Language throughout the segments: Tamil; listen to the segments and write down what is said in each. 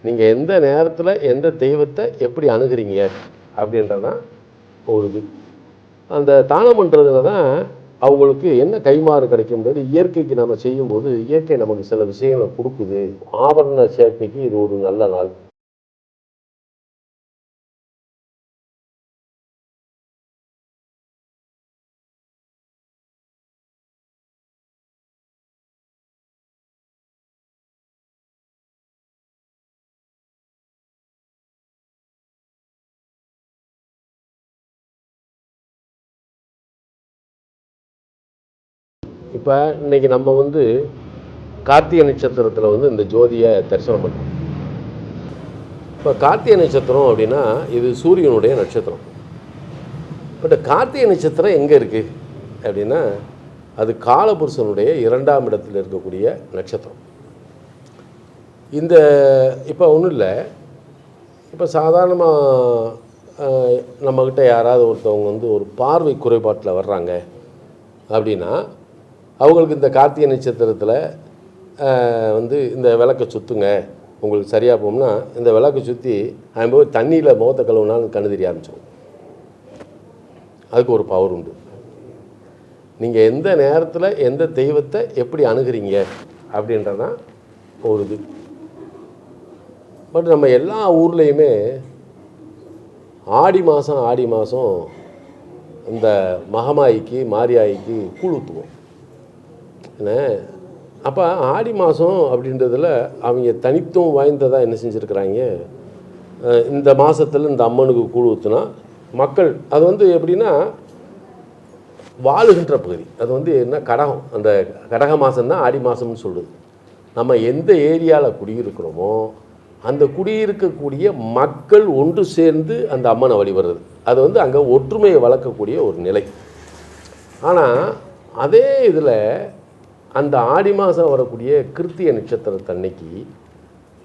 நீங்கள் எந்த நேரத்தில் எந்த தெய்வத்தை எப்படி அணுகிறீங்க அப்படின்றதான் ஒரு இது. அந்த தானம் பண்ணுறதுல தான் அவங்களுக்கு என்ன கைமாறு கிடைக்கும்ன்றது இயற்கைக்கு நம்ம செய்யும்போது இயற்கை நமக்கு சில விஷயங்களை கொடுக்குது. ஆபரண சேர்க்கைக்கு இது ஒரு நல்ல நாள். இப்போ இன்னைக்கு நம்ம வந்து கார்த்திகை நட்சத்திரத்தில் வந்து இந்த ஜோதியை தரிசனம் பண்ணுறோம். இப்போ கார்த்திகை நட்சத்திரம் அப்படின்னா இது சூரியனுடைய நட்சத்திரம். பட் கார்த்திகை நட்சத்திரம் எங்கே இருக்குது அப்படின்னா அது காலபுருஷனுடைய 2ஆம் இடத்தில் இருக்கக்கூடிய நட்சத்திரம். இந்த இப்போ ஒன்றும் இல்லை, இப்போ சாதாரணமாக நம்மக்கிட்ட யாராவது ஒருத்தவங்க வந்து ஒரு பார்வை குறைபாட்டில் வர்றாங்க அப்படின்னா அவங்களுக்கு இந்த கார்த்திகை நட்சத்திரத்தில் வந்து இந்த விளக்கை சுற்றுங்க, உங்களுக்கு சரியாக போகும்னா இந்த விளக்கை சுற்றி அவன் போய் தண்ணியில் முகத்தை கழுவுனாலும் கண்ணு தெரிய ஆரம்பிச்சிடும். அதுக்கு ஒரு பவர் உண்டு. நீங்கள் எந்த நேரத்தில் எந்த தெய்வத்தை எப்படி அணுகிறீங்க அப்படின்றதான் ஒரு இது. பட் நம்ம எல்லா ஊர்லேயுமே ஆடி மாதம் இந்த மகமாயிக்கு மாரியாய்க்கு கூழ் ஊற்றுவோம். என்ன அப்போ ஆடி மாதம் அப்படின்றதில் அவங்க தனித்துவம் வாய்ந்ததாக என்ன செஞ்சுருக்கிறாங்க, இந்த மாதத்தில் இந்த அம்மனுக்கு கூழ் ஊற்றுனா மக்கள் அது வந்து எப்படின்னா வாழுகின்ற பகுதி. அது வந்து என்ன கடகம், அந்த கடக மாதம்தான் ஆடி மாதம்னு சொல்லுது. நம்ம எந்த ஏரியாவில் குடியிருக்கிறோமோ அந்த குடியிருக்கக்கூடிய மக்கள் ஒன்று சேர்ந்து அந்த அம்மனை வழிபடுறது, அது வந்து அங்கே ஒற்றுமையை வளர்க்கக்கூடிய ஒரு நிலை. ஆனால் அதே இதில் அந்த ஆடி மாதம் வரக்கூடிய கிருத்திகை நட்சத்திரத்தன்னைக்கு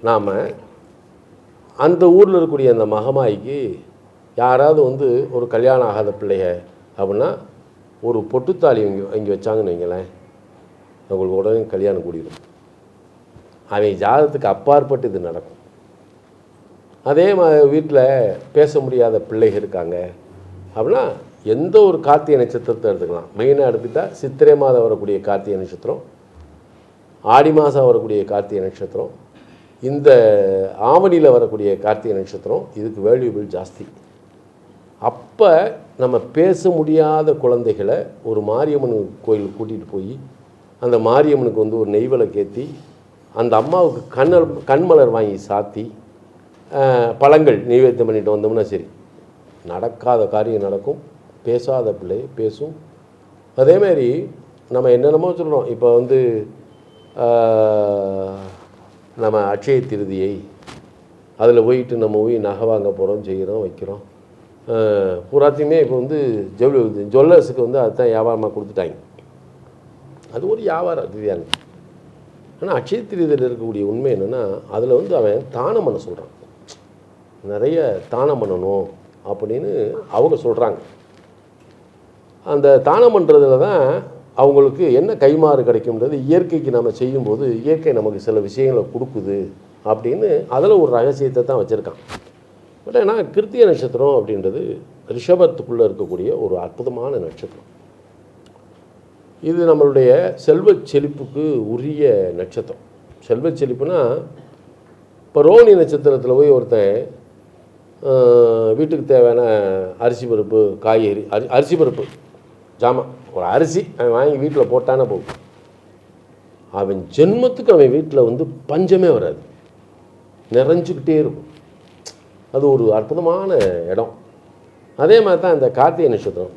நாம் அந்த ஊரில் இருக்கக்கூடிய அந்த மகமாய்க்கு யாராவது வந்து ஒரு கல்யாணம் ஆகாத பிள்ளைக அப்படின்னா ஒரு பொட்டுத்தாலி இங்கே வச்சாங்கன்னு வைங்களேன், அவங்களுக்கு உடனே கல்யாணம் கூடிடும். அவன் ஜாதகத்துக்கு அப்பாற்பட்டு இது நடக்கும். அதே வீட்டில் பேச முடியாத பிள்ளைகள் இருக்காங்க அப்படின்னா எந்த ஒரு கார்த்திகை நட்சத்திரத்தை எடுத்துக்கலாம். மெயினாக எடுத்துக்கிட்டால் சித்திரை மாதம் வரக்கூடிய கார்த்திகை நட்சத்திரம், ஆடி மாதம் வரக்கூடிய கார்த்திகை நட்சத்திரம், இந்த ஆவணியில் வரக்கூடிய கார்த்திகை நட்சத்திரம், இதுக்கு வேல்யூபிள் ஜாஸ்தி. அப்போ நம்ம பேச முடியாத குழந்தைகளை ஒரு மாரியம்மன் கோயிலுக்கு கூட்டிகிட்டு போய் அந்த மாரியம்மனுக்கு வந்து ஒரு நெய்விளக்கேற்றி அந்த அம்மாவுக்கு கண்மலர் வாங்கி சாத்தி பழங்கள் நைவேத்தியம் பண்ணிட்டு வந்தோம்னா சரி, நடக்காத காரியம் நடக்கும், பேசாத பிள்ளை பேசும். அதேமாதிரி நம்ம என்னென்னமோ சொல்கிறோம். இப்போ வந்து நம்ம அட்சய திருதியை அதில் போயிட்டு நம்ம போய் நகை வாங்க போகிறோம், செய்கிறோம், வைக்கிறோம். பூராத்தையுமே இப்போ வந்து ஜுவல்லர்ஸுக்கு வந்து அதுதான் வியாபாரமாக கொடுத்துட்டாங்க. அது ஒரு வியாபார ரீதியான. ஆனால் அட்சய திருதியில் இருக்கக்கூடிய உண்மை என்னென்னா அதில் வந்து அவன் தானம் பண்ண சொல்கிறான், நிறைய தானம் பண்ணணும் அப்படின்னு அவங்க சொல்கிறாங்க. அந்த தானம் பண்ணுறதுல தான் அவங்களுக்கு என்ன கைமாறு கிடைக்கும்ன்றது இயற்கைக்கு நம்ம செய்யும்போது இயற்கை நமக்கு சில விஷயங்களை கொடுக்குது அப்படின்னு அதில் ஒரு ரகசியத்தை தான் வச்சுருக்கான். பட் ஏன்னா கிருத்திகை நட்சத்திரம் அப்படின்றது ரிஷபத்துக்குள்ளே இருக்கக்கூடிய ஒரு அற்புதமான நட்சத்திரம். இது நம்மளுடைய செல்வ செழிப்புக்கு உரிய நட்சத்திரம். செல்வ செழிப்புனா இப்போ ரோஹிணி நட்சத்திரத்தில் போய் ஒருத்தன் வீட்டுக்கு தேவையான அரிசி பருப்பு, காய்கறி, அரிசி பருப்பு ஜாமான், ஒரு அரிசி அவன் வாங்கி வீட்டில் போட்டானே போகும், அவன் ஜென்மத்துக்கு அவன் வீட்டில் வந்து பஞ்சமே வராது, நிறைஞ்சிக்கிட்டே இருக்கும். அது ஒரு அற்புதமான இடம். அதே மாதிரி தான் இந்த கார்த்திகை நட்சத்திரம்.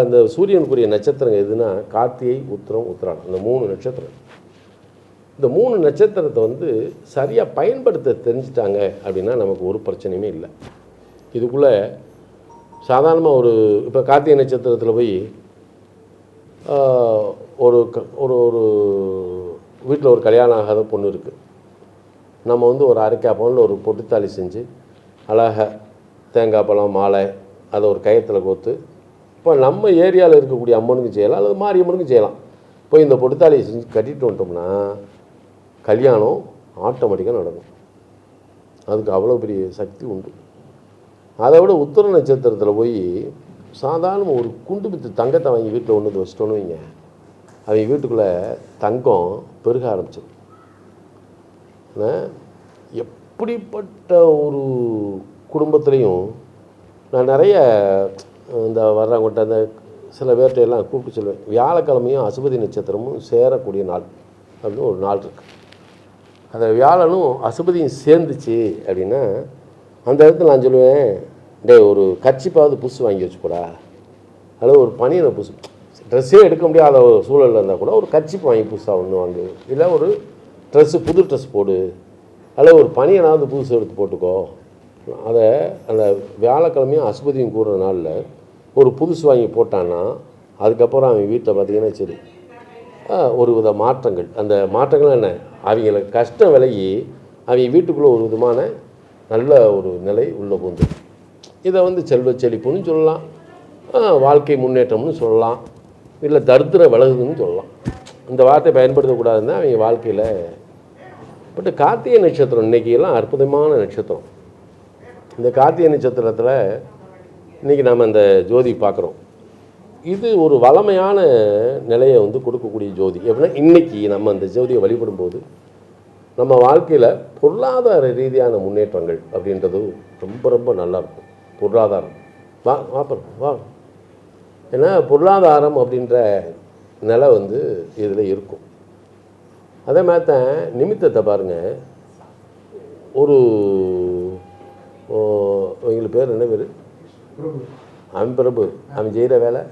இந்த சூரியனுக்குரிய நட்சத்திரம் எதுனா கார்த்திகை, உத்திரம், உத்திராடம், இந்த 3 நட்சத்திரம். இந்த 3 நட்சத்திரத்தை வந்து சரியாக பயன்படுத்த தெரிஞ்சிட்டாங்க அப்படின்னா நமக்கு ஒரு பிரச்சனையுமே இல்லை. இதுக்குள்ளே சாதாரணமாக ஒரு இப்போ கார்த்திகை நட்சத்திரத்தில் போய் ஒரு ஒரு வீட்டில் ஒரு கல்யாணம் ஆகாத பொண்ணு இருக்குது, நம்ம வந்து ஒரு அரைக்கா பவுனில் ஒரு பொட்டுத்தாலி செஞ்சு அழகாக தேங்காய் பழம் மாலை அதை ஒரு கயத்தில் கோத்து இப்போ நம்ம ஏரியாவில் இருக்கக்கூடிய அம்மனுக்கும் செய்யலாம், அல்லது மாரியம்மனுக்கும் செய்யலாம். இப்போ இந்த பொட்டுத்தாலியை செஞ்சு கட்டிட்டு வந்துட்டோம்னா கல்யாணம் ஆட்டோமேட்டிக்காக நடக்கும். அதுக்கு அவ்வளோ பெரிய சக்தி உண்டு. அதை விட உத்திர நட்சத்திரத்தில் போய் சாதாரண ஒரு குண்டு பித்து தங்கத்தை வாங்கி வீட்டில் கொண்டு வந்து வச்சிட்டோன்னு வைங்க, அவங்க வீட்டுக்குள்ளே தங்கம் பெருக ஆரம்பிச்சிடும். எப்படிப்பட்ட ஒரு குடும்பத்துலேயும் நான் நிறைய இந்த வர்றவங்கள்ட்ட அந்த சில பேர்கிட்ட எல்லாம் கூப்பிட்டு சொல்லுவேன், வியாழக்கிழமையும் அசுபதி நட்சத்திரமும் சேரக்கூடிய நாள் அப்படின்னு ஒரு நாள் இருக்குது. அந்த வியாழனும் அசுபதியும் சேர்ந்துச்சு அப்படின்னா அந்த இடத்துல நான் சொல்லுவேன், ஒரு கர்ச்சிப்பாவது புதுசு வாங்கி வச்சுக்கூடா, அல்லது ஒரு பனியனை புதுசு, ட்ரெஸ்ஸே எடுக்க முடியாத ஒரு சூழலில் இருந்தால் கூட ஒரு கர்ச்சிப்பு வாங்கி புதுசாக ஒன்று வாங்கு, இல்லை ஒரு ட்ரெஸ்ஸு புது ட்ரெஸ் போடு, அல்லது ஒரு பனியனாவது புதுசு எடுத்து போட்டுக்கோ. அதை அந்த வியாழக்கிழமையும் அசுபதியும் கூடுற நாளில் ஒரு புதுசு வாங்கி போட்டான்னா அதுக்கப்புறம் அவன் வீட்டில் பார்த்திங்கன்னா சரி ஒரு வித மாற்றங்கள். அந்த மாற்றங்கள் என்ன, அவங்களுக்கு கஷ்டம் விலகி அவங்க வீட்டுக்குள்ளே ஒரு விதமான நல்ல ஒரு நிலை உள்ளே போந்து. இதை செல்வ செழிப்புன்னு சொல்லலாம், வாழ்க்கை முன்னேற்றம்னு சொல்லலாம், இல்லை தரித்திர விலகுதுன்னு சொல்லலாம். இந்த வார்த்தை பயன்படுத்தக்கூடாதுன்னா அவங்க வாழ்க்கையில். பட் கார்த்திகை நட்சத்திரம் இன்றைக்கெல்லாம் அற்புதமான நட்சத்திரம். இந்த கார்த்திகை நட்சத்திரத்தில் இன்றைக்கி நம்ம இந்த ஜோதி பார்க்குறோம். இது ஒரு வளமையான நிலையை கொடுக்கக்கூடிய ஜோதி. எப்படின்னா இன்றைக்கி நம்ம அந்த ஜோதியை வழிபடும்போது நம்ம வாழ்க்கையில் பொருளாதார ரீதியான முன்னேற்றங்கள் அப்படின்றது ரொம்ப ரொம்ப நல்லாயிருக்கும். பொருளாதாரம் வா ஏன்னா பொருளாதாரம் அப்படின்ற நிலை இதில் இருக்கும். அதே மாதிரி தான் நிமித்தத்தை பாருங்கள், ஒரு இவங்களுக்கு பேர் என்ன பேர், அவன் பிரபு, அவன் செய்கிற வேலை.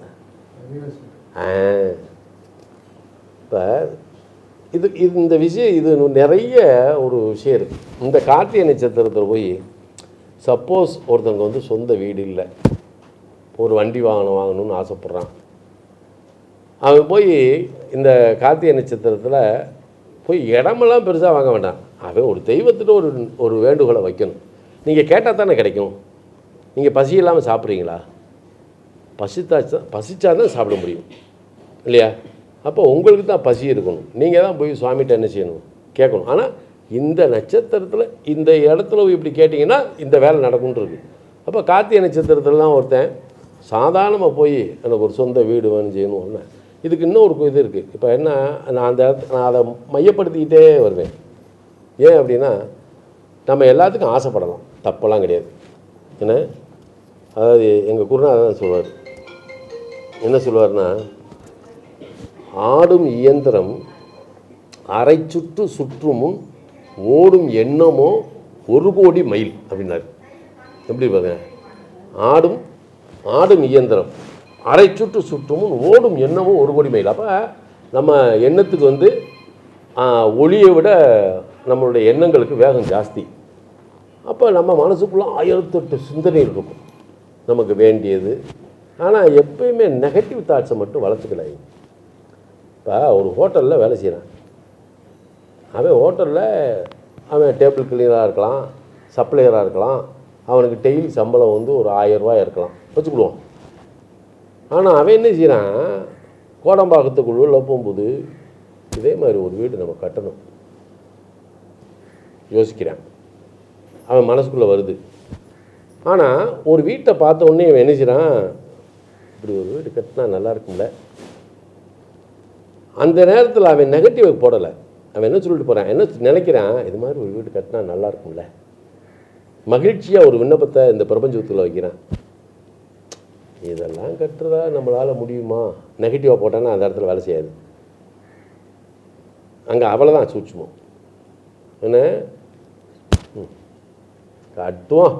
இப்போ இது இந்த விஷயம் இது நிறைய ஒரு விஷயம் இருக்குது. இந்த கார்த்திகை நட்சத்திரத்தில் போய் சப்போஸ் ஒருத்தவங்க சொந்த வீடு இல்லை, ஒரு வண்டி வாங்கணும்னு ஆசைப்பட்றான், அவன் போய் இந்த கார்த்திகை நட்சத்திரத்தில் போய் இடமெல்லாம் பெருசாக வாங்க வேண்டாம், அவன் ஒரு தெய்வத்திட்ட ஒரு வேண்டுகோளை வைக்கணும். நீங்கள் கேட்டால் தானே கிடைக்கும். நீங்கள் பசி இல்லாமல் சாப்பிட்றீங்களா? பசிச்சா தான் சாப்பிட முடியும் இல்லையா? அப்போ உங்களுக்கு தான் பசி இருக்கணும். நீங்கள் தான் போய் சுவாமிகிட்ட என்ன செய்யணும், கேட்கணும். ஆனால் இந்த நட்சத்திரத்தில் இந்த இடத்துல இப்படி கேட்டிங்கன்னா இந்த வேலை நடக்கும்ன்றது. அப்போ கார்த்திகை நட்சத்திரத்துலலாம் ஒருத்தன் சாதாரணமாக போய் எனக்கு ஒரு சொந்த வீடு வேணும் செய்யணும்னா இதுக்கு இன்னும் ஒரு இது இருக்குது. இப்போ என்ன, நான் அதை மையப்படுத்திக்கிட்டே வருவேன். ஏன் அப்படின்னா நம்ம எல்லாத்துக்கும் ஆசைப்படலாம், தப்பெல்லாம் கிடையாது. ஏன்னா அதாவது எங்கள் குருநாதர் தான் சொல்லுவார், என்ன சொல்லுவார்னா, ஆடும் இயந்திரம் அரை சுற்று சுற்றுமுன் ஓடும் எண்ணமோ 1 கோடி மைல் அப்படின்னாரு. எப்படி பாருங்க, ஆடும் இயந்திரம் அரை சுற்று சுற்றுமுன் ஓடும் எண்ணமும் 1 கோடி மைல். அப்போ நம்ம எண்ணத்துக்கு ஒளியை விட நம்மளுடைய எண்ணங்களுக்கு வேகம் ஜாஸ்தி. அப்போ நம்ம மனசுக்குள்ளே 1008 சிந்தனைகள் இருக்கும் நமக்கு வேண்டியது. ஆனால் எப்பயுமே நெகட்டிவ் தாட்ஸை மட்டும் வளர்த்துக்கலை. இப்போ ஒரு ஹோட்டலில் வேலை செய்கிறான், அவன் ஹோட்டலில் அவன் டேபிள் கிளீனராக இருக்கலாம், சப்ளையராக இருக்கலாம், அவனுக்கு டெய்லி சம்பளம் ஒரு 1000 ரூபாய் இருக்கலாம் வச்சுக்கிடுவான். ஆனால் அவன் என்ன செய்கிறான், கோடம்பாக்கத்துக்குள்ள போகும்போது இதே மாதிரி ஒரு வீடு நம்ம கட்டணும் யோசிக்கிறான், அவன் மனசுக்குள்ளே வருது. ஆனால் ஒரு வீட்டை பார்த்த உடனே அவன் என்ன செய்கிறான், இப்படி ஒரு வீடு கட்டினா நல்லா இருக்கும்ல. அந்த நேரத்தில் அவன் நெகட்டிவை போடலை. அவன் என்ன சொல்லிட்டு போகிறான், என்ன நினைக்கிறான், இது மாதிரி ஒரு வீடு கட்டினா நல்லா இருக்கும்ல. மகிழ்ச்சியாக ஒரு விண்ணப்பத்தை இந்த பிரபஞ்சத்தில் வைக்கிறான். இதெல்லாம் கட்டுறதா நம்மளால் முடியுமா, நெகட்டிவாக போட்டான்னா அந்த இடத்துல வேலை செய்யாது. அங்கே அவ்வளோதான் சூட்சுமம். என்ன கட்டுவோம்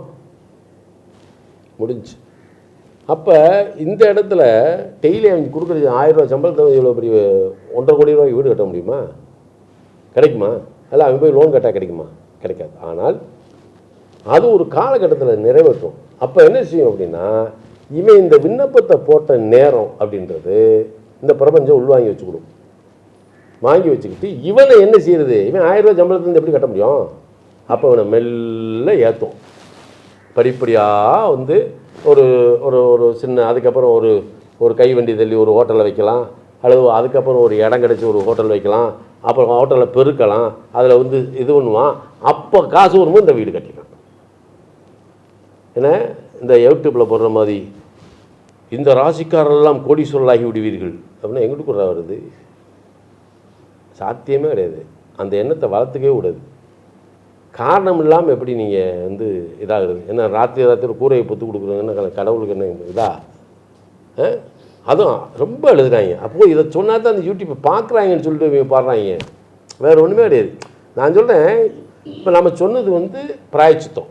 முடிஞ்சு. அப்போ இந்த இடத்துல டெய்லி அவங்க கொடுக்குறது 1000 ரூபா சம்பளத்தை இவ்வளோ பெரிய 1.5 கோடி ரூபாய்க்கு வீடு கட்ட முடியுமா, கிடைக்குமா? அல்ல அவன் போய் லோன் கட்டால் கிடைக்குமா? கிடைக்காது. ஆனால் அது ஒரு காலகட்டத்தில் நிறைவேற்றும். அப்போ என்ன செய்யும் அப்படின்னா, இவன் இந்த விண்ணப்பத்தை போட்ட நேரம் அப்படின்றது இந்த பிரபஞ்சம் உள்வாங்கி வச்சுக்கணும். வாங்கி வச்சுக்கிட்டு இவனை என்ன செய்யுறது, இவன் 1000 ரூபா சம்பளத்துலேருந்து எப்படி கட்ட முடியும்? அப்போ இவனை மெல்ல ஏற்றும் படிப்படியாக ஒரு ஒரு ஒரு சின்ன, அதுக்கப்புறம் ஒரு கை வண்டி தள்ளி ஒரு ஹோட்டலில் வைக்கலாம், அல்லது அதுக்கப்புறம் ஒரு இடம் கிடச்சி ஒரு ஹோட்டல் வைக்கலாம், அப்புறம் ஹோட்டலில் பெருக்கலாம், அதில் இது பண்ணுவான். அப்போ காசு வரும்போது இந்த வீடு கட்டிக்கலாம். ஏன்னா இந்த யூடியூப்பில் போடுற மாதிரி இந்த ராசிக்காரெல்லாம் கோடீஸ்வரர்களாகி விடுவீர்கள் அப்படின்னா எங்கிட்டு கூட வருது? சாத்தியமே கிடையாது. அந்த எண்ணத்தை வளர்த்துக்கவே கூடாது. காரணம் இல்லாமல் எப்படி நீங்கள் வந்து இதாகுது? ஏன்னா ராத்திரி கூரையை பொத்து கொடுக்குறதுன்னு கடவுளுக்கு என்ன இதா? அதுவும் ரொம்ப எழுதுறாங்க. அப்போது இதை சொன்னால் தான் அந்த யூடியூப்பை பார்க்குறாங்கன்னு சொல்லிட்டு பாடுறாங்க. வேறு ஒன்றுமே கிடையாது. நான் சொல்கிறேன், இப்போ நம்ம சொன்னது வந்து பிராயச்சித்தம்.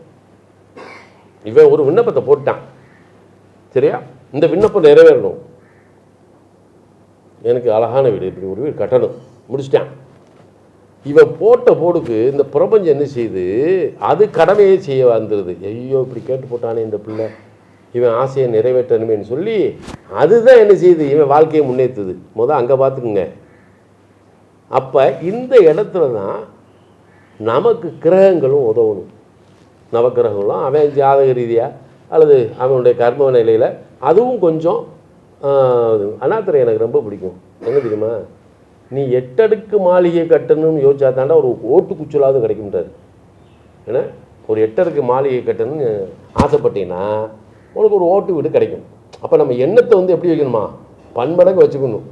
இவன் ஒரு விண்ணப்பத்தை போட்டான், சரியா? இந்த விண்ணப்பம் நிறைவேறணும். எனக்கு அழகான வீடு, இப்படி ஒரு வீடு கட்டணும், முடிச்சிட்டான். இவன் போட்ட போடுக்கு இந்த பிரபஞ்சம் என்ன செய்யுது? அது கடமையே செய்ய வந்துடுது. ஐயோ இப்படி கேட்டு போட்டானே இந்த பிள்ளை, இவன் ஆசையை நிறைவேற்றணுமேன்னு சொல்லி அதுதான் என்ன செய்யுது? இவன் வாழ்க்கையை முன்னேற்றுது. அங்கே பார்த்துக்குங்க. அப்போ இந்த இடத்துல தான் நமக்கு கிரகங்களும் உதவணும். நவக்கிரகங்களும் அவன் ஜாதக ரீதியாக அல்லது அவனுடைய கர்ம நிலையில் அதுவும் கொஞ்சம். அண்ணாத்துறை எனக்கு ரொம்ப பிடிக்கும். என்ன தெரியுமா? நீ 8 அடுக்கு மாளிகை கட்டணும்னு யோசிச்சா தாண்டா ஒரு ஓட்டு குச்சலாவது கிடைக்கும்ன்றார். ஏன்னா ஒரு 8 அடுக்கு மாளிகை கட்டணும்னு ஆசைப்பட்டீங்கன்னா உனக்கு ஒரு ஓட்டு வீடு கிடைக்கும். அப்போ நம்ம எண்ணத்தை வந்து எப்படி வைக்கணுமா? பன்மடங்கு வச்சுக்கணும்.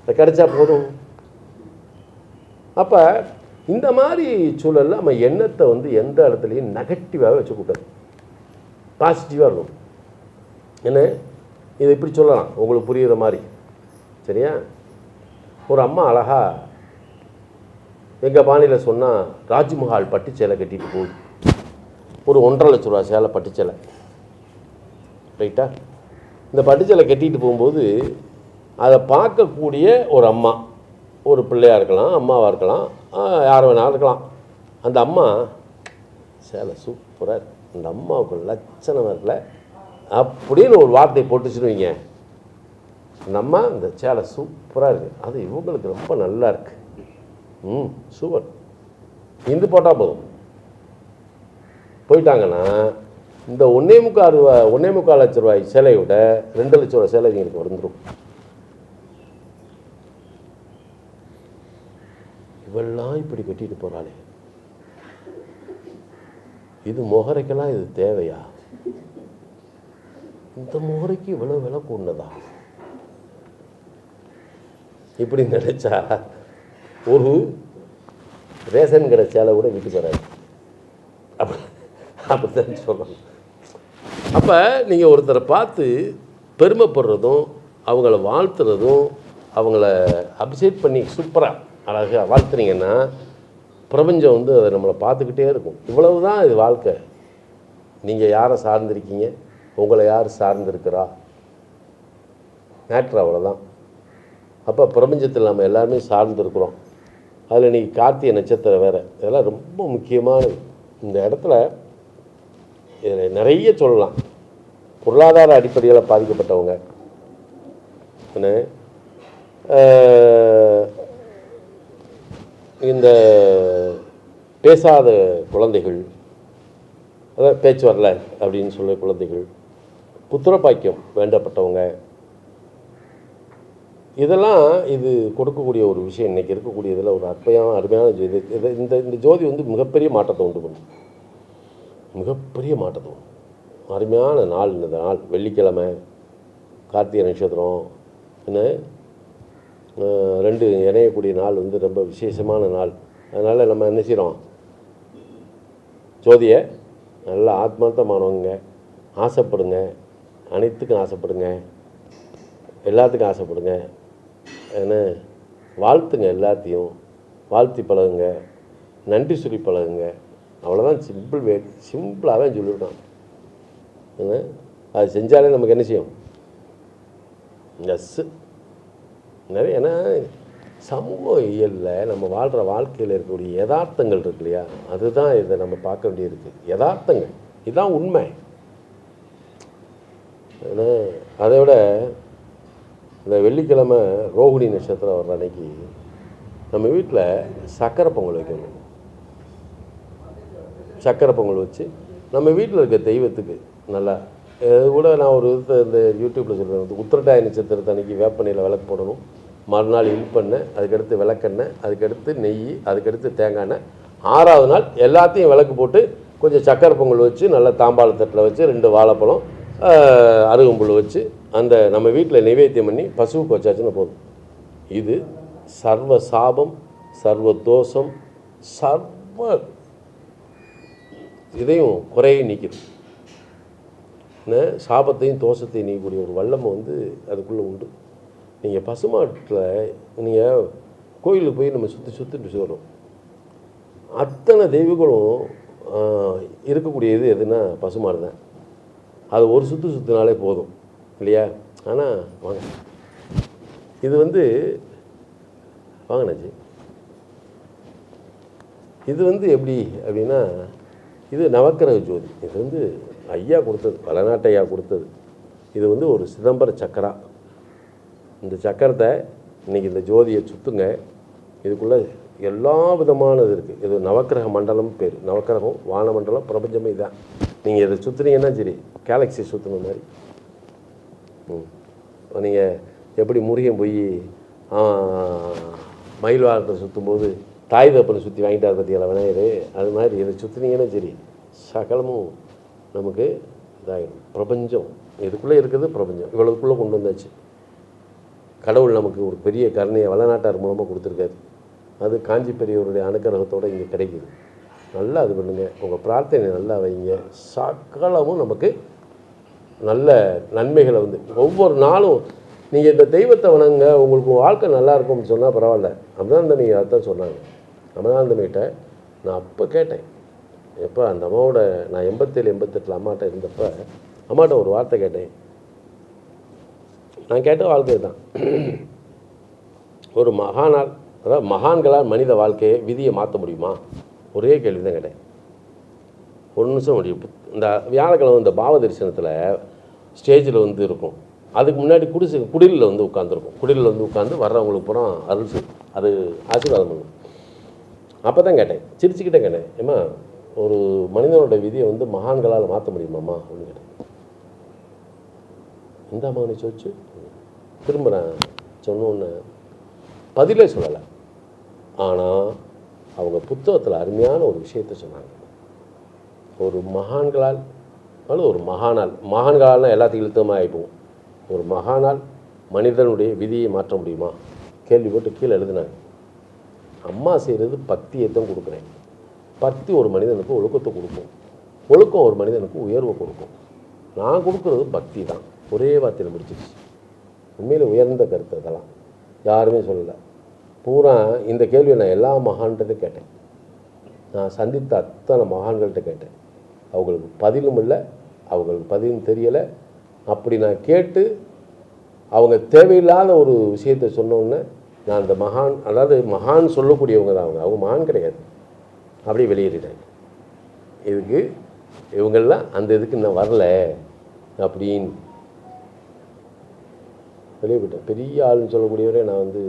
அதை கிடைச்சா போதும். அப்போ இந்த மாதிரி சூழலில் நம்ம எண்ணத்தை வந்து எந்த இடத்துலையும் நெகட்டிவாகவே வச்சுக்கூடாது, பாசிட்டிவாக இருக்கும். என்ன இதை இப்படி சொல்லலாம் உங்களுக்கு புரிகிற மாதிரி, சரியா? ஒரு அம்மா அழகா எங்கள் பாணியில் சொன்னால் ராஜ்மஹால் பட்டு சேலை கட்டிட்டு போகுது. ஒரு 1.5 லட்ச ரூபா சேலை பட்டு சேலை, ரைட்டா? இந்த பட்டு சேலை கட்டிட்டு போகும்போது அதை பார்க்கக்கூடிய ஒரு அம்மா, ஒரு பிள்ளையாக இருக்கலாம், அம்மாவாக இருக்கலாம், யார் வேணாலும் இருக்கலாம். அந்த அம்மா சேலை சூப்பராக இருக்கு, அந்த அம்மாவுக்கு லட்சணமாக இருக்குல்ல அப்படின்னு ஒரு வார்த்தை போட்டுச்சுன்னு வைங்க. அந்த அம்மா இந்த சேலை சூப்பராக இருக்குது, அது இவங்களுக்கு ரொம்ப நல்லா இருக்கு, சூப்பர், இந்த போட்டால் போதும். போயிட்டாங்கன்னா இந்த 1.25 லட்ச ரூபாய் சேலையை விட 2 லட்ச ரூபாய் சேலை இவங்களுக்கு வந்துடும். இவெல்லாம் இப்படி கட்டிட்டு போகிறாளே, இது முகரைக்கெல்லாம் இது தேவையா? இந்த முகரைக்கு இவ்வளோ விலை கூடதா? இப்படி நினைச்சா ஒரு ரேஷன் கடை சேலை கூட வீட்டுக்கு வராது. அப்படித்தான் சொல்லணும். அப்போ நீங்கள் ஒருத்தரை பார்த்து பெருமைப்படுறதும் அவங்கள வாழ்த்துறதும் அவங்கள அப்செட் பண்ணி சூப்பராக அழகாக வாழ்த்துனீங்கன்னா பிரபஞ்சம் வந்து அதை நம்மளை பார்த்துக்கிட்டே இருக்கும். இவ்வளவு தான் இது வாழ்க்கை. நீங்கள் யாரை சார்ந்திருக்கீங்க, உங்களை யார் சார்ந்திருக்கிறா, மேட்ரு அவ்வளோதான். அப்போ பிரபஞ்சத்தில் நம்ம எல்லாருமே சார்ந்திருக்கிறோம். அதில் இன்றைக்கி கார்த்திகை நட்சத்திரம் வேறு, இதெல்லாம் ரொம்ப முக்கியமானது. இந்த இடத்துல இதில் நிறைய சொல்லலாம். பொருளாதார அடிப்படையில் பாதிக்கப்பட்டவங்க, என்ன இந்த பேசாத குழந்தைகள், அதாவது பேச்சு வரல அப்படின்னு சொல்ல குழந்தைகள், புத்திரப்பாக்கியம் வேண்டப்பட்டவங்க, இதெல்லாம் இது கொடுக்கக்கூடிய ஒரு விஷயம். இன்றைக்கி இருக்கக்கூடிய இதில் ஒரு அருமையான ஜோதி. இந்த ஜோதி வந்து மிகப்பெரிய மாற்றத்தை உண்டு பண்ணும், மிகப்பெரிய மாற்றத்தை உண்டு. அருமையான நாள் இந்த நாள், வெள்ளிக்கிழமை, கார்த்திகை நட்சத்திரம், என்ன 2 இணையக்கூடிய நாள் வந்து ரொம்ப விசேஷமான நாள். அதனால் நம்ம என்ன செய்கிறோம்? ஜோதியை நல்லா ஆத்மார்த்தமானவங்க ஆசைப்படுங்க, அனைத்துக்கும் ஆசைப்படுங்க, எல்லாத்துக்கும் ஆசைப்படுங்க, என்ன வாழ்த்துங்க, எல்லாத்தையும் வாழ்த்தி பழகுங்க, நன்றி சொல்லி பழகுங்க. அவ்வளோதான், சிம்பிளாக தான் சொல்லியிருக்கான். அது செஞ்சாலே நமக்கு என்ன செய்யும்? எஸ்ஸு நிறைய. ஏன்னா சமூக இயலில் நம்ம வாழ்கிற வாழ்க்கையில் இருக்கக்கூடிய யதார்த்தங்கள் இருக்கு இல்லையா, அதுதான் இதை நம்ம பார்க்க வேண்டியிருக்கு. யதார்த்தங்கள் இதுதான் உண்மை. ஏன்னா அதை விட இந்த வெள்ளிக்கிழமை ரோகிணி நட்சத்திரம் வர்ற அன்னைக்கு நம்ம வீட்டில் சக்கரை பொங்கல் வைக்கணும். சக்கரை பொங்கல் வச்சு நம்ம வீட்டில் இருக்க தெய்வத்துக்கு நல்லா, இது கூட நான் ஒரு இந்த யூடியூப்பில் சொல்கிறேன், உத்திரட்டாய நட்சத்திரத்தை அன்றைக்கி வேப்பெண்ணெயில் விளக்கு போடணும், மறுநாள் இழுப்பெண்ணெய், அதுக்கடுத்து விளக்கெண்ணெய், அதுக்கடுத்து நெய், அதுக்கடுத்து தேங்காய் எண்ணெய், 6ஆவது நாள் எல்லாத்தையும் விளக்கு போட்டு கொஞ்சம் சக்கரை பொங்கல் வச்சு நல்ல தாம்பாளத்தட்டில் வச்சு 2 வாழைப்பழம் அருகம்புல் வச்சு அந்த நம்ம வீட்டில் நைவேத்தியம் பண்ணி பசுவுக்கு வச்சாச்சுன்னா போதும். இது சர்வ சாபம், சர்வ தோஷம், சர்வ இதையும் குறையும் நீக்குது. சாபத்தையும் தோஷத்தையும் நீக்கக்கூடிய ஒரு வல்லமை வந்து அதுக்குள்ளே உண்டு. நீங்கள் பசுமாட்டில் நீங்கள் கோயிலுக்கு போய் நம்ம சுற்றிட்டு வரும், அத்தனை தெய்வங்களும் இருக்கக்கூடிய இது எதுனா பசுமாடு தான். அது ஒரு சுற்றினாலே போதும் இல்லையா? ஆனால் வாங்க, இது வந்து வாங்கினாச்சு. இது வந்து எப்படி அப்படின்னா, இது நவக்கிரக ஜோதி. இது வந்து ஐயா கொடுத்தது, வளநாட்டு ஐயா கொடுத்தது. இது வந்து ஒரு சிதம்பர சக்கரா. இந்த சக்கரத்தை இன்றைக்கி இந்த ஜோதியை சுற்றுங்க. இதுக்குள்ளே எல்லா விதமானது இருக்குது. இது நவக்கிரக மண்டலம் பேர். நவக்கிரகம், வானமண்டலம், பிரபஞ்சமே இதான். நீங்கள் இதை சுற்றுனீங்கன்னா சரி, கேலக்ஸி சுற்றுன மாதிரி. நீங்கள் எப்படி முருகன் போய் மயில் வாரத்தை சுற்றும்போது தாய் தப்பனை சுற்றி வாங்கிட்டார் பற்றியெல்லாம் விநாயகர், அது மாதிரி இதை சுற்றுனீங்கன்னா சரி, சகலமும் நமக்கு இதாகிடும். பிரபஞ்சம் இதுக்குள்ளே இருக்குது. பிரபஞ்சம் இவ்வளவுக்குள்ளே கொண்டு வந்தாச்சு. கடவுள் நமக்கு ஒரு பெரிய கருணையை வளநாட்டார் மூலமாக கொடுத்துருக்காரு. அது காஞ்சி பெரியவருடைய அனுக்கிரகத்தோடு இங்கே கிடைக்குது. நல்லா இது பண்ணுங்கள், உங்கள் பிரார்த்தனை நல்லா வைங்க. சகலமும் நமக்கு நல்ல நன்மைகளை வந்து ஒவ்வொரு நாளும் நீங்கள் இந்த தெய்வத்தை வணங்க, உங்களுக்கு வாழ்க்கை நல்லா இருக்கும்னு சொன்னால் பரவாயில்ல. அமதானந்தமி அதான் சொன்னாங்க. அமதானந்தமிகிட்ட நான் அப்போ கேட்டேன், எப்போ அந்த அம்மாவோட நான் 87 88 அம்மாட்ட இருந்தப்போ அம்மாட்ட ஒரு வார்த்தை கேட்டேன். நான் கேட்ட வாழ்க்கை தான், ஒரு மகானால், அதாவது மகான்களால் மனித வாழ்க்கையை விதியை மாற்ற முடியுமா? ஒரே கேள்வி தான் கேட்டேன். ஒரு நிமிஷம் முடியும். இந்த வியாழக்கிழமை இந்த பாவ தரிசனத்தில் ஸ்டேஜில் வந்து இருக்கும். அதுக்கு முன்னாடி குடிலில் வந்து உட்காந்துருக்கும். குடிலில் வந்து உட்காந்து வர்றவங்களுக்கு பூரா அருள் அது ஆசீர்வாதம் பண்ணும். அப்போ தான் கேட்டேன், சிரிச்சுக்கிட்டே கேட்டேன், ஏம்மா ஒரு மனிதனோட விதியை வந்து மகான்களால் மாற்ற முடியுமாம்மா அப்படின்னு கேட்டேன். இந்த அம்மா சொச்சு திரும்ப நான் சொன்னோன்னு பதிலே சொல்லலை. ஆனால் அவங்க புத்தகத்தில் அருமையான ஒரு விஷயத்தை சொன்னாங்க. ஒரு மகான்களால் ஒரு மகான்களால் எல்லாத்தையும் இழுத்தமாக ஆகிப்போம். ஒரு மகானால் மனிதனுடைய விதியை மாற்ற முடியுமா கேள்வி போட்டு கீழே எழுதினாங்க. அம்மா செய்கிறது பக்தியைத்தான் கொடுக்குறேன். பக்தி ஒரு மனிதனுக்கு ஒழுக்கத்தை கொடுக்கும், ஒழுக்கம் ஒரு மனிதனுக்கு உயர்வை கொடுக்கும். நான் கொடுக்குறது பக்தி தான். ஒரே வார்த்தையில் முடிச்சிருச்சு. உண்மையில் உயர்ந்த கருத்து அதெல்லாம் யாருமே சொல்லலை. பூரா இந்த கேள்வியை நான் எல்லா மகான்கிட்ட கேட்டேன். நான் சந்தித்த அத்தனை மகான்கள்கிட்ட கேட்டேன். அவங்களுக்கு பதிலும் இல்லை, அவங்களுக்கு பதிலும் தெரியலை. அப்படி நான் கேட்டு அவங்க தேவையில்லாத ஒரு விஷயத்தை சொன்னோன்னே நான் அந்த மகான், அதாவது மகான் சொல்லக்கூடியவங்க தான் அவங்க மகான் கிடையாது, அப்படியே வெளியேறிட்டாங்க. இதுக்கு இவங்கெல்லாம் அந்த இதுக்கு இன்னும் வரல அப்படின்னு வெளியே போயிட்டேன். பெரிய ஆளுன்னு சொல்லக்கூடியவரே நான் வந்து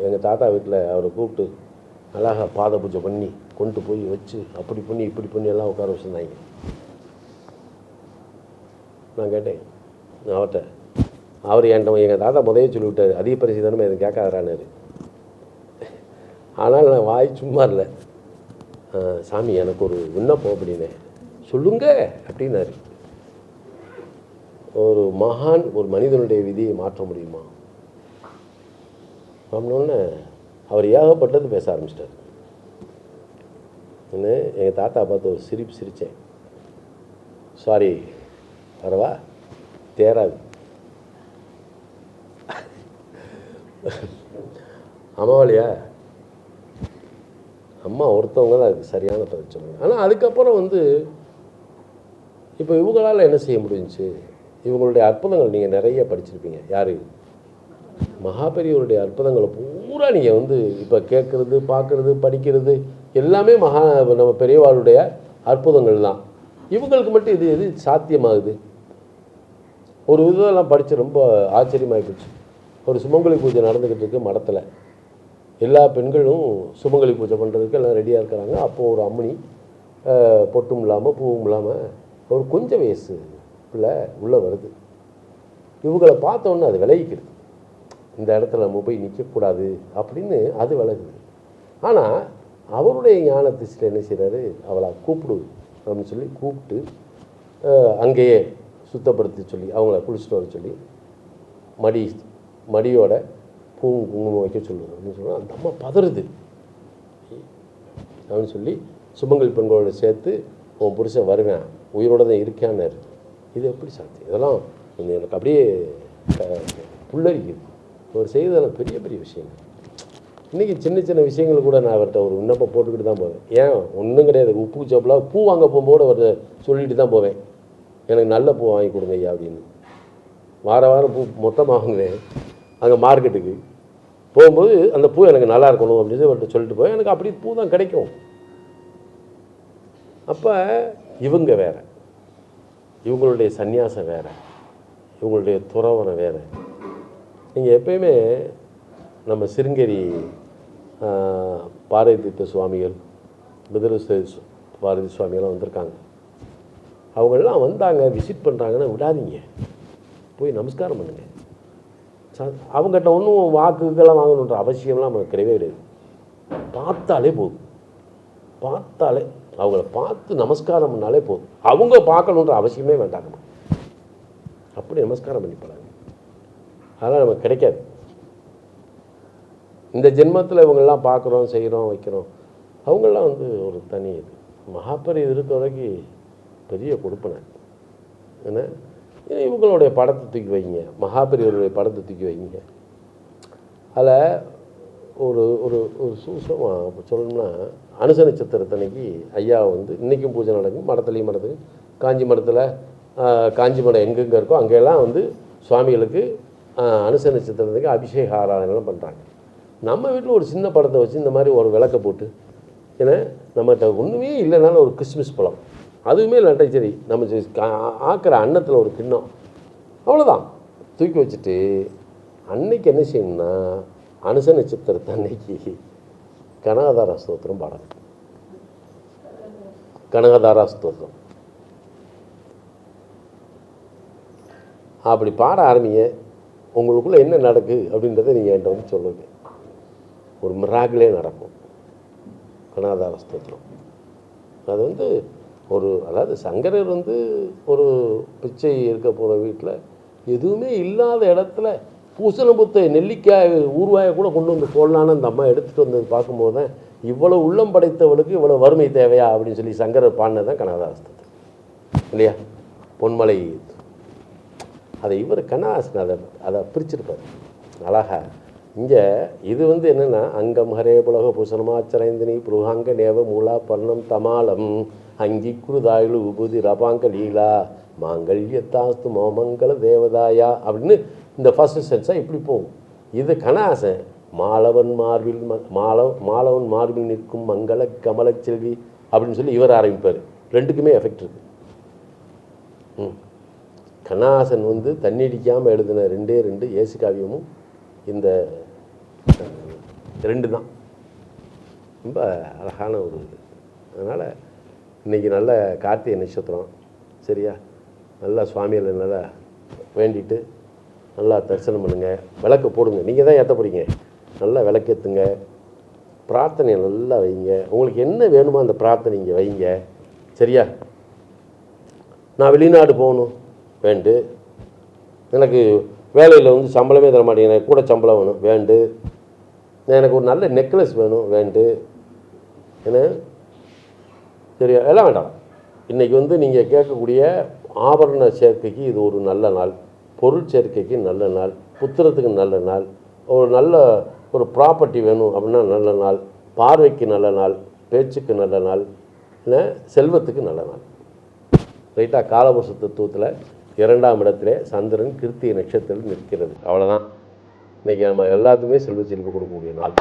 எங்கள் தாத்தா வீட்டில் அவரை கூப்பிட்டு அழகாக பாத பூஜை பண்ணி கொண்டு போய் வச்சு அப்படி பண்ணி இப்படி பண்ணி எல்லாம் உட்கார வச்சுருந்தாங்க. நான் கேட்டேன் அவர்கிட்ட, அவர் என்கிட்ட எங்கள் தாத்தா முதலே சொல்லிவிட்டார், அதிக பரிசு தானே எதுவும் கேட்காதானாரு. ஆனால் நான் வாய் சும்மா இல்லை. சாமி எனக்கு ஒரு விண்ணப்பம் அப்படின்னு சொல்லுங்க அப்படின்னாரு. ஒரு மகான் ஒரு மனிதனுடைய விதியை மாற்ற முடியுமா அப்படின்னோடனே அவர் ஏகப்பட்டது பேச ஆரம்பிச்சிட்டார். எங்கள் தாத்தா பார்த்து ஒரு சிரித்தேன். சாரி வரவா தேராது. அம்மாவாலியா அம்மா ஒருத்தவங்க தான் அதுக்கு சரியான பதில் சொல்லுவாங்க. ஆனால் அதுக்கப்புறம் வந்து இப்போ இவங்களால் என்ன செய்ய முடிஞ்சிச்சு? இவங்களுடைய அற்புதங்கள் நீங்கள் நிறைய படிச்சிருப்பீங்க. யார் மகாபெரியவருடைய அற்புதங்களை பூரா நீங்கள் வந்து இப்போ கேட்குறது, பார்க்குறது, படிக்கிறது எல்லாமே நம்ம பெரியவாளுடைய அற்புதங்கள் தான். இவங்களுக்கு மட்டும் இது எது சாத்தியமாகுது? ஒரு இதெல்லாம் படித்து ரொம்ப ஆச்சரியமாகி போச்சு. ஒரு சுமங்கலி பூஜை நடந்துக்கிட்டு இருக்கு மடத்தில். எல்லா பெண்களும் சுமங்கலி பூஜை பண்ணுறதுக்கு எல்லாம் ரெடியாக இருக்கிறாங்க. அப்போது ஒரு அம்மணி பொட்டும் இல்லாமல் பூவும் இல்லாமல் ஒரு கொஞ்சம் வயசு பிள்ளை உள்ளே வருது. இவங்களை பார்த்தோன்னே அது விலகிக்குது. இந்த இடத்துல நம்ம போய் நிற்கக்கூடாது அப்படின்னு அது விலகுது. ஆனால் அவருடைய ஞான திசையில் என்ன செய்கிறாரு, அவளை கூப்பிடு அப்படின்னு சொல்லி கூப்பிட்டு அங்கேயே சுத்தப்படுத்தி சொல்லி அவங்கள குளிச்சுட்டு வர சொல்லி மடியோட பூ குங்குமம் வைக்க சொல்லுது அப்படின்னு சொன்னால் அந்த அம்மா பதறுது அப்படின்னு சொல்லி சுமங்கல் பெண்களோட சேர்த்து உன் புருஷன் வருவேன் உயிரோட தான் இருக்கான்னு. இது எப்படி சாத்தியம்? இதெல்லாம் எனக்கு அப்படியே புல்லரிக்குது. அவர் செய்ததெல்லாம் பெரிய பெரிய விஷயங்கள். இன்றைக்கி சின்ன சின்ன விஷயங்கள் கூட நான் அவர்கிட்ட ஒரு விண்ணப்பம் போட்டுக்கிட்டு தான் போவேன். ஏன் ஒன்றும் கிடையாது, உப்பு சப்பலாக பூ வாங்க போகும்போது அவர் சொல்லிட்டு தான் போவேன், எனக்கு நல்ல பூ வாங்கி கொடுங்க ஐயா அப்படின்னு. வாரம் பூ மொத்தமாக வாங்குவேன். அங்கே மார்க்கெட்டுக்கு போகும்போது அந்த பூ எனக்கு நல்லா இருக்கணும் அப்படின்னு அவர்கிட்ட சொல்லிட்டு போவேன். எனக்கு அப்படி பூ தான் கிடைக்கும். அப்போ இவங்க வேறு, இவங்களுடைய சந்நியாசம் வேறு, இவங்களுடைய துறவனம் வேறு. நீங்கள் எப்பயுமே நம்ம சிருங்கேரி பாரதித்த சுவாமிகள், பிதரஸ்தே பாரதி சுவாமிகள்லாம் வந்திருக்காங்க. அவங்களெலாம் வந்தாங்க, விசிட் பண்ணுறாங்கன்னா விடாதீங்க, போய் நமஸ்காரம் பண்ணுங்க. அவங்ககிட்ட ஒன்றும் வாக்குக்கெல்லாம் வாங்கணுன்ற அவசியம்லாம் நமக்கு கிடையவே கிடையாது. பார்த்தாலே போதும், பார்த்தாலே அவங்கள பார்த்து நமஸ்காரம் பண்ணாலே போதும். அவங்க பார்க்கணுன்ற அவசியமே வேண்டாம். அப்படி நமஸ்காரம் பண்ணி போகிறாங்க. அதெல்லாம் நமக்கு கிடைக்காது. இந்த ஜென்மத்தில் இவங்கெல்லாம் பார்க்குறோம், செய்கிறோம், வைக்கிறோம். அவங்களாம் ஒரு தனி இது. மகாபெரி இருக்க வரைக்கும் பெரிய கொடுப்பனை. ஏன்னா இவங்களுடைய படத்தை தூக்கி வைங்க, மகாபெரியவருடைய படத்தை தூக்கி வைங்க. அதில் ஒரு ஒரு ஒரு சூசமாக சொல்லணும்னா, அனுச நட்சத்திரத்தன்னைக்கு ஐயா இன்றைக்கும் பூஜை நடக்கும். மடத்துலேயும் நடக்குது. காஞ்சி மடத்தில் காஞ்சி மடம் எங்கெங்கே இருக்கோ அங்கெல்லாம் சுவாமிகளுக்கு அனுச நட்சத்திரத்துக்கு அபிஷேக ஆராதனைலாம் பண்ணுறாங்க. நம்ம வீட்டில் ஒரு சின்ன படத்தை வச்சு இந்த மாதிரி ஒரு விளக்கை போட்டு, ஏன்னா நம்மகிட்ட ஒன்றுமே இல்லைனாலும் ஒரு கிறிஸ்மஸ் பழம், அதுவுமே இல்லாட்டா சரி, நம்ம ஆக்கிற அன்னத்தில் ஒரு கிண்ணம், அவ்வளோதான் தூக்கி வச்சுட்டு அன்னைக்கு என்ன செய்யணும்னா, அனுச நட்சத்திரத்தை அன்னைக்கு கனகதாரா ஸ்தோத்திரம் பாடணும். கனகதாரா ஸ்தோத்திரம் அப்படி பாட ஆரம்பிங்க. உங்களுக்குள்ளே என்ன நடக்குது அப்படின்றத நீங்கள் என்கிட்ட சொல்லுங்க. ஒரு மிராக்கிளே நடக்கும். கனகதார ஸ்தோத்திரம் அது அதாவது சங்கரர் ஒரு பிச்சை இருக்க போகிற வீட்டில் எதுவுமே இல்லாத இடத்துல பூசணபுத்தை நெல்லிக்காய் ஊர்வாயை கூட கொண்டு போடலான்னு அந்த அம்மா எடுத்துகிட்டு வந்தது பார்க்கும்போது தான் இவ்வளோ உள்ளம் படைத்தவளுக்கு இவ்வளோ வறுமை தேவையா அப்படின்னு சொல்லி சங்கரர் பாடினது தான் கனகதார ஸ்தோத்திரம் இல்லையா? பொன்மலை அதை இவர் கண்ணாசன் அதை பிரிச்சிருப்பார் அழகா. இங்கே இது என்னென்னா, அங்கம் ஹரே புலக பூசணமாச்சரைந்தினி புருகாங்க நேவ மூலா பர்ணம் தமாலம் அங்கி குருதாயுளு உபுதி ரபாங்க லீலா மாங்கல்யத்தாஸ்து மோமங்கல தேவதாயா அப்படின்னு இந்த ஃபர்ஸ்ட் சென்ஸாக இப்படி போகும். இது கண்ணாசன் மாலவன் மார்பில் நிற்கும் மங்கள கமல செல்வி அப்படின்னு சொல்லி இவர் ஆரம்பிப்பார். ரெண்டுக்குமே எஃபெக்ட் இருக்குது. கண்ணாசன் தண்ணி எழுதின 2 இயேசு காவியமும் இந்த 2 தான். ரொம்ப அழகான ஒரு இது. அதனால் இன்றைக்கி நல்ல கார்த்திகை நட்சத்திரம் சரியா, நல்லா சுவாமிகளை நல்லா வேண்டிட்டு நல்லா தரிசனம் பண்ணுங்கள். விளக்கு போடுங்க, நீங்கள் தான் ஏற்ற போகிறீங்க. நல்லா விளக்கேற்றுங்க, பிரார்த்தனையை நல்லா வைங்க. உங்களுக்கு என்ன வேணுமோ அந்த பிரார்த்தனை இங்கே வைங்க சரியா. நான் வெளிநாடு போகணும் வேண்டு, எனக்கு வேலையில் சம்பளமே தர மாட்டேங்க, எனக்கு கூட சம்பளம் வேணும் வேண்டு, எனக்கு ஒரு நல்ல நெக்லஸ் வேணும் வேண்டு, ஏன்னா சரியா எல்லாம் வேண்டாம். இன்றைக்கி நீங்கள் கேட்கக்கூடிய ஆபரண சேர்க்கைக்கு இது ஒரு நல்ல நாள், பொருள் சேர்க்கைக்கு நல்ல நாள், புத்திரத்துக்கு நல்ல நாள், ஒரு ப்ராப்பர்ட்டி வேணும் அப்படின்னா நல்ல நாள், பார்வைக்கு நல்ல நாள், பேச்சுக்கு நல்ல நாள், இல்லை செல்வத்துக்கு நல்ல நாள் ரைட்டாக. காலபுருஷ தத்துவத்தில் 2ஆம் இடத்துல சந்திரன் கிருத்திகை நட்சத்திரம் நிற்கிறது. அவ்வளோதான். இன்றைக்கி நம்ம எல்லாத்துக்குமே செல்வ கொடுக்கக்கூடிய நாள்.